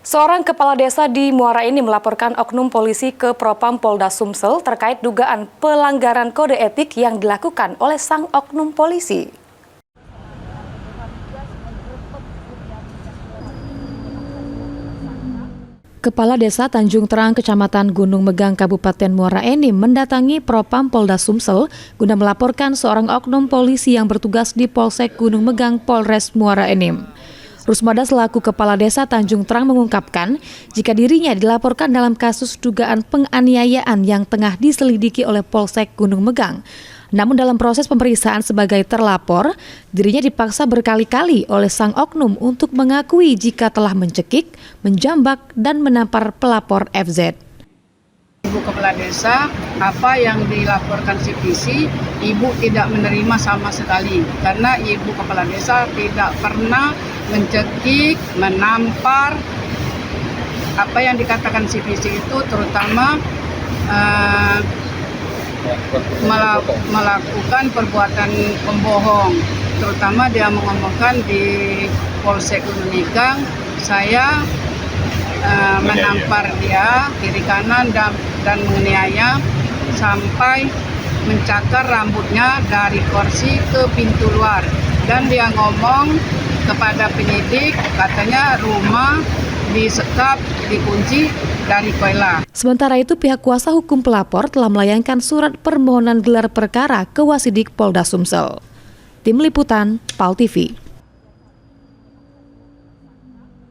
Seorang kepala desa di Muara Enim melaporkan oknum polisi ke Propam Polda Sumsel terkait dugaan pelanggaran kode etik yang dilakukan oleh sang oknum polisi. Kepala Desa Tanjung Terang, Kecamatan Gunung Megang, Kabupaten Muara Enim mendatangi Propam Polda Sumsel guna melaporkan seorang oknum polisi yang bertugas di Polsek Gunung Megang, Polres Muara Enim. Rusmada selaku Kepala Desa Tanjung Terang mengungkapkan jika dirinya dilaporkan dalam kasus dugaan penganiayaan yang tengah diselidiki oleh Polsek Gunung Megang. Namun dalam proses pemeriksaan sebagai terlapor, dirinya dipaksa berkali-kali oleh sang oknum untuk mengakui jika telah mencekik, menjambak, dan menampar pelapor FZ. Ibu Kepala Desa, apa yang dilaporkan CPC, Ibu tidak menerima sama sekali. Karena Ibu Kepala Desa tidak pernah mencekik, menampar. Apa yang dikatakan CPC itu terutama melakukan perbuatan pembohong. Terutama dia mengomongkan di Polsek Gunung Megang, saya menampar dia kiri kanan dan menganiaya sampai mencakar rambutnya dari kursi ke pintu luar. Dan dia ngomong kepada penyidik, katanya rumah disekap, dikunci dari koela. Sementara itu pihak kuasa hukum pelapor telah melayangkan surat permohonan gelar perkara ke Wasidik Polda Sumsel. Tim Liputan, PAL TV.